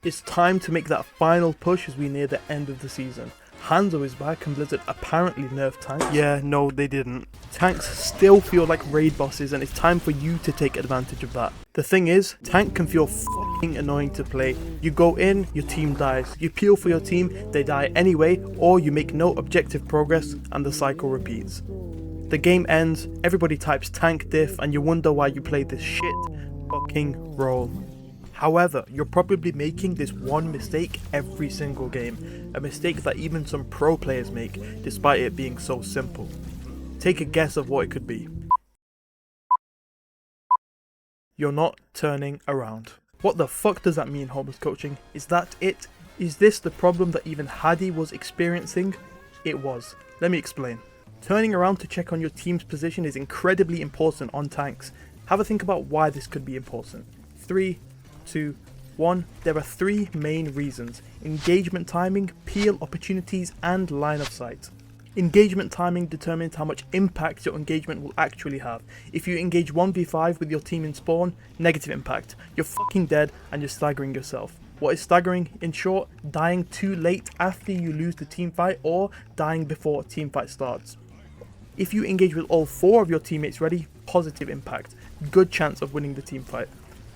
It's time to make that final push as we near the end of the season. Hanzo is back and Blizzard apparently nerfed tanks. Yeah, no they didn't. Tanks still feel like raid bosses and it's time for you to take advantage of that. The thing is, tank can feel fucking annoying to play. You go in, your team dies. You peel for your team, they die anyway, or you make no objective progress and the cycle repeats. The game ends, everybody types tank diff and you wonder why you play this shit fucking role. However, you're probably making this one mistake every single game, a mistake that even some pro players make, despite it being so simple. Take a guess of what it could be. You're not turning around. What the fuck does that mean, Overwatch Coaching? Is that it? Is this the problem that even Hadi was experiencing? It was. Let me explain. Turning around to check on your team's position is incredibly important on tanks. Have a think about why this could be important. 3, 2, 1. There are 3 main reasons: engagement timing, peel opportunities, and line of sight. Engagement timing determines how much impact your engagement will actually have. If you engage 1v5 with your team in spawn, negative impact. You're fucking dead and you're staggering yourself. What is staggering? In short, dying too late after you lose the team fight or dying before a team fight starts. If you engage with all 4 of your teammates ready, positive impact. Good chance of winning the team fight.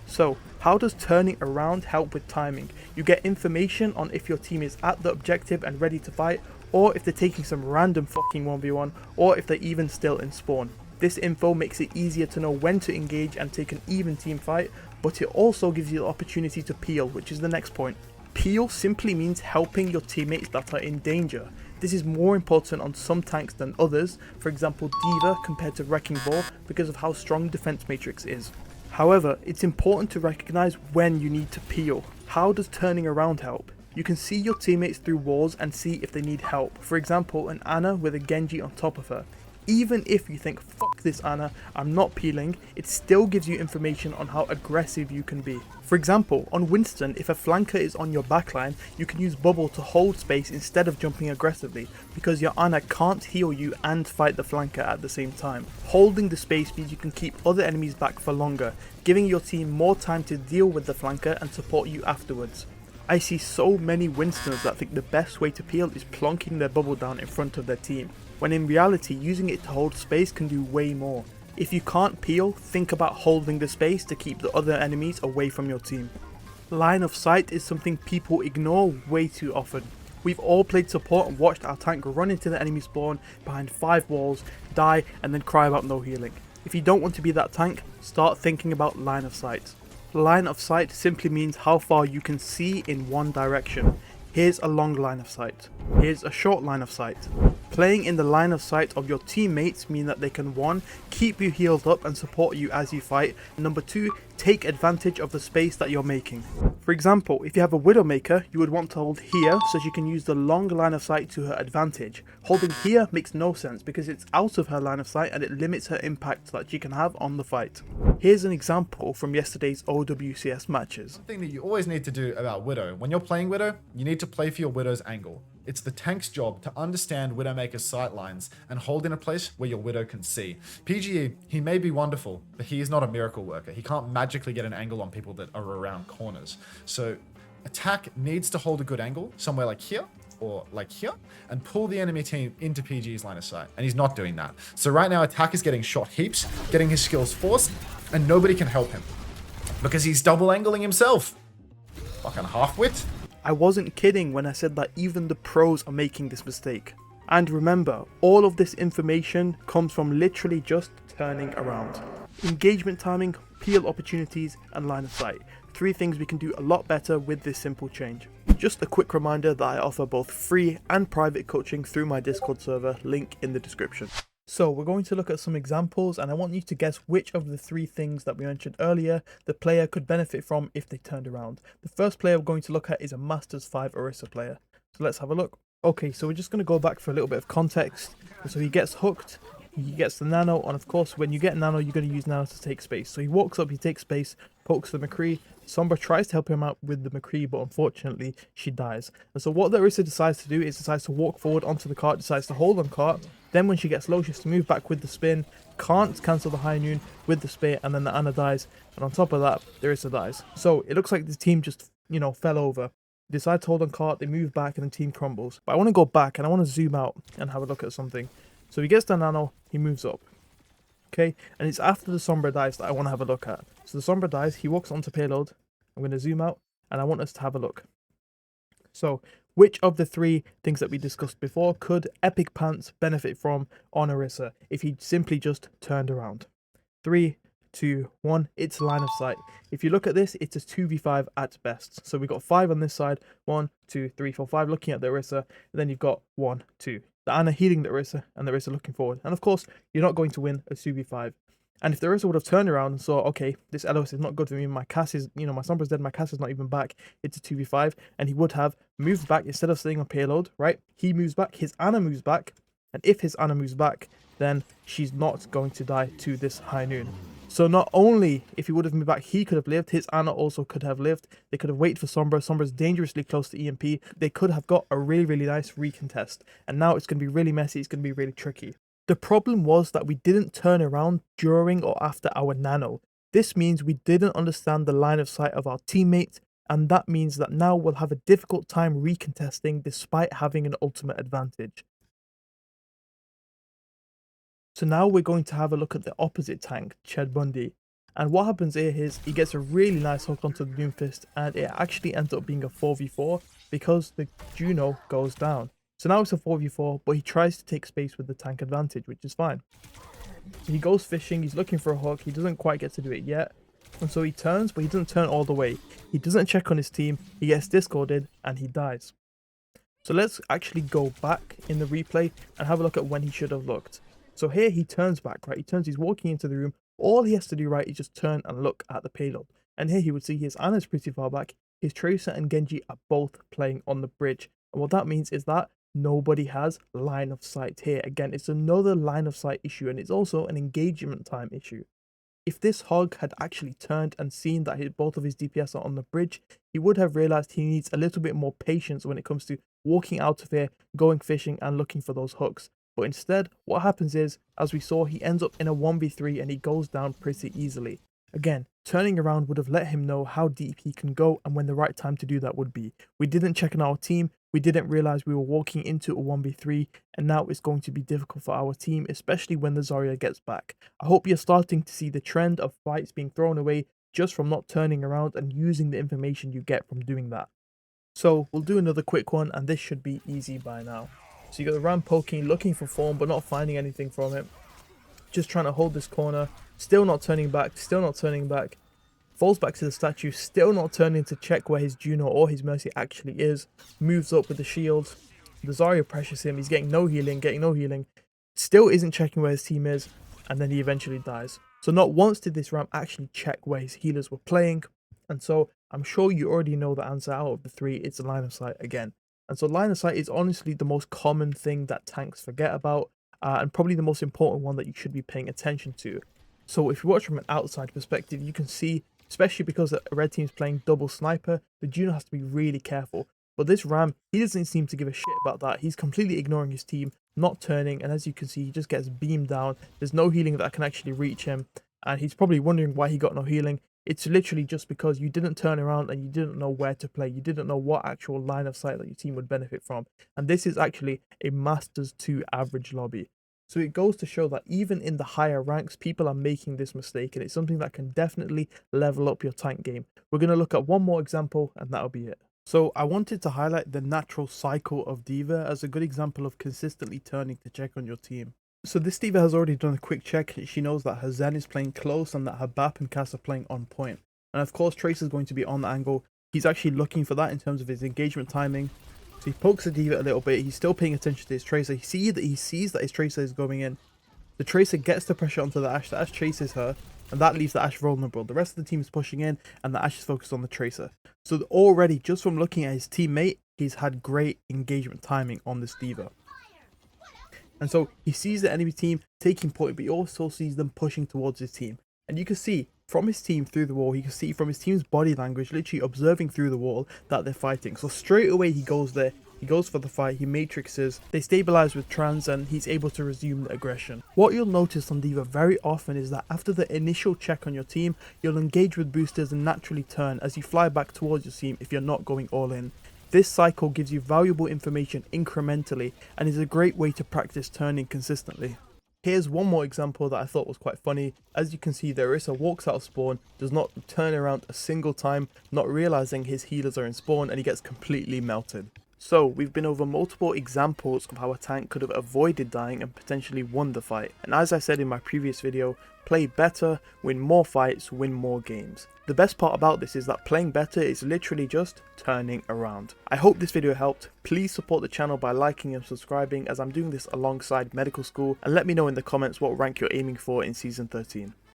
So, how does turning around help with timing? You get information on if your team is at the objective and ready to fight, or if they're taking some random fucking 1v1, or if they're even still in spawn. This info makes it easier to know when to engage and take an even team fight, but it also gives you the opportunity to peel, which is the next point. Peel simply means helping your teammates that are in danger. This is more important on some tanks than others, for example D.Va compared to Wrecking Ball, because of how strong Defense Matrix is. However, it's important to recognize when you need to peel. How does turning around help? You can see your teammates through walls and see if they need help. For example, an Ana with a Genji on top of her. Even if you think, fuck this Ana, I'm not peeling, it still gives you information on how aggressive you can be. For example, on Winston, if a flanker is on your backline, you can use bubble to hold space instead of jumping aggressively, because your Ana can't heal you and fight the flanker at the same time. Holding the space means you can keep other enemies back for longer, giving your team more time to deal with the flanker and support you afterwards. I see so many Winstons that think the best way to peel is plonking their bubble down in front of their team, when in reality using it to hold space can do way more. If you can't peel, think about holding the space to keep the other enemies away from your team. Line of sight is something people ignore way too often. We've all played support and watched our tank run into the enemy spawn behind 5 walls, die and then cry about no healing. If you don't want to be that tank, start thinking about line of sight. Line of sight simply means how far you can see in one direction. Here's a long line of sight. Here's a short line of sight. Playing in the line of sight of your teammates mean that they can 1. Keep you healed up and support you as you fight, and number 2. Take advantage of the space that you're making. For example, if you have a Widowmaker, you would want to hold here so she can use the long line of sight to her advantage. Holding here makes no sense because it's out of her line of sight and it limits her impact that she can have on the fight. Here's an example from yesterday's OWCS matches. One thing that you always need to do about Widow, when you're playing Widow, you need to play for your Widow's angle. It's the tank's job to understand Widowmaker's sight lines and hold in a place where your Widow can see. PGE, he may be wonderful, but he is not a miracle worker. He can't magically get an angle on people that are around corners. So attack needs to hold a good angle, somewhere like here, or like here, and pull the enemy team into PG's line of sight. And he's not doing that. So right now, attack is getting shot heaps, getting his skills forced, and nobody can help him. Because he's double angling himself. Fucking half-wit. I wasn't kidding when I said that even the pros are making this mistake. And remember, all of this information comes from literally just turning around. Engagement timing, peel opportunities, and line of sight. 3 things we can do a lot better with this simple change. Just a quick reminder that I offer both free and private coaching through my Discord server, link in the description. So we're going to look at some examples and I want you to guess which of the 3 things that we mentioned earlier the player could benefit from if they turned around. The first player we're going to look at is a Masters 5 Orisa player. So let's have a look. Okay, so we're just going to go back for a little bit of context. So he gets hooked, he gets the nano, and of course when you get nano you're going to use nano to take space. So he walks up, he takes space, pokes the McCree. Sombra tries to help him out with the McCree, but unfortunately she dies. And so what the Orisa decides to do is decides to walk forward onto the cart, decides to hold on cart. Then when she gets low, she has to move back with the spin, can't cancel the high noon with the spear, and then the Ana dies. And on top of that, the Orisa dies. So it looks like the team just fell over. Decide to hold on cart, they move back, and the team crumbles. But I want to go back, and I want to zoom out and have a look at something. So he gets the nano, he moves up. Okay, and it's after the Sombra dies that I want to have a look at. So the Sombra dies, he walks onto payload. I'm going to zoom out, and I want us to have a look. So, which of the three things that we discussed before could Epic Pants benefit from on Orisa if he simply just turned around? 3, 2, 1, it's line of sight. If you look at this, it's a 2v5 at best. So we've got 5 on this side, 1, 2, 3, 4, 5 looking at the Orisa, and then you've got 1, 2. The Ana healing the Orisa, and the Orisa looking forward. And of course, you're not going to win a 2v5. And if the Orisa would have turned around and saw, okay, this LOS is not good for me, my Cass is, my Sombra's dead, my Cass is not even back, it's a 2v5, and he would have moved back instead of staying on payload, right? He moves back, his Ana moves back, and if his Ana moves back, then she's not going to die to this high noon. So not only if he would have moved back, he could have lived, his Ana also could have lived. They could have waited for Sombra. Sombra's dangerously close to EMP. They could have got a really, really nice recontest. And now it's going to be really messy. It's going to be really tricky. The problem was that we didn't turn around during or after our nano. This means we didn't understand the line of sight of our teammate. And that means that now we'll have a difficult time recontesting despite having an ultimate advantage. So now we're going to have a look at the opposite tank, Ched Bundy. And what happens here is he gets a really nice hook onto the Doomfist, and it actually ends up being a 4v4 because the Juno goes down. So now it's a 4v4, but he tries to take space with the tank advantage, which is fine. So he goes fishing, he's looking for a hook, he doesn't quite get to do it yet. And so he turns, but he doesn't turn all the way. He doesn't check on his team, he gets discorded, and he dies. So let's actually go back in the replay and have a look at when he should have looked. So here he turns back, right? He's walking into the room. All he has to do, right, is just turn and look at the payload. And here he would see his Ana's pretty far back. His Tracer and Genji are both playing on the bridge. And what that means is that nobody has line of sight here. Again, it's another line of sight issue, and it's also an engagement time issue. If this hog had actually turned and seen that both of his DPS are on the bridge, he would have realized he needs a little bit more patience when it comes to walking out of here, going fishing, and looking for those hooks. But instead, what happens is, as we saw, he ends up in a 1v3 and he goes down pretty easily. Again, turning around would have let him know how deep he can go and when the right time to do that would be. We didn't check on our team, we didn't realize we were walking into a 1v3, and now it's going to be difficult for our team, especially when the Zarya gets back. I hope you're starting to see the trend of fights being thrown away just from not turning around and using the information you get from doing that. So we'll do another quick one, and this should be easy by now. So you got the Ram poking, looking for form, but not finding anything from it. Just trying to hold this corner, still not turning back, falls back to the statue, still not turning to check where his Juno or his Mercy actually is, moves up with the shield, the Zarya pressures him, he's getting no healing, still isn't checking where his team is, and then he eventually dies. So not once did this Ram actually check where his healers were playing, and so I'm sure you already know the answer out of the three, it's a line of sight again. And so line of sight is honestly the most common thing that tanks forget about, and probably the most important one that you should be paying attention to. So if you watch from an outside perspective, you can see, especially because the red team's playing double sniper, the Juno has to be really careful. But this Ram, he doesn't seem to give a shit about that. He's completely ignoring his team, not turning, and as you can see, he just gets beamed down. There's no healing that can actually reach him, and he's probably wondering why he got no healing. It's literally just because you didn't turn around and you didn't know where to play. You didn't know what actual line of sight that your team would benefit from. And this is actually a Masters 2 average lobby. So it goes to show that even in the higher ranks, people are making this mistake, and it's something that can definitely level up your tank game. We're going to look at one more example, and that'll be it. So I wanted to highlight the natural cycle of D.Va as a good example of consistently turning to check on your team. So this D.Va has already done a quick check. She knows that her Zen is playing close and that her BAP and Cass are playing on point. And of course, Tracer's going to be on the angle. He's actually looking for that in terms of his engagement timing. So he pokes the D.Va a little bit. He's still paying attention to his Tracer. He sees that his Tracer is going in. The Tracer gets the pressure onto the Ashe. The Ashe chases her, and that leaves the Ashe vulnerable. The rest of the team is pushing in, and the Ashe is focused on the Tracer. So already, just from looking at his teammate, he's had great engagement timing on this D.Va. And so he sees the enemy team taking point, but he also sees them pushing towards his team. And you can see from his team through the wall, you can see from his team's body language, literally observing through the wall, that they're fighting. So straight away he goes there, he goes for the fight, he matrixes, they stabilize with trans, and he's able to resume the aggression. What you'll notice on D.Va very often is that after the initial check on your team, you'll engage with boosters and naturally turn as you fly back towards your team if you're not going all in. This cycle gives you valuable information incrementally and is a great way to practice turning consistently. Here's one more example that I thought was quite funny. As you can see, Orisa walks out of spawn, does not turn around a single time, not realizing his healers are in spawn, and he gets completely melted. So we've been over multiple examples of how a tank could have avoided dying and potentially won the fight. And as I said in my previous video, play better, win more fights, win more games. The best part about this is that playing better is literally just turning around. I hope this video helped. Please support the channel by liking and subscribing, as I'm doing this alongside medical school, and let me know in the comments what rank you're aiming for in season 13.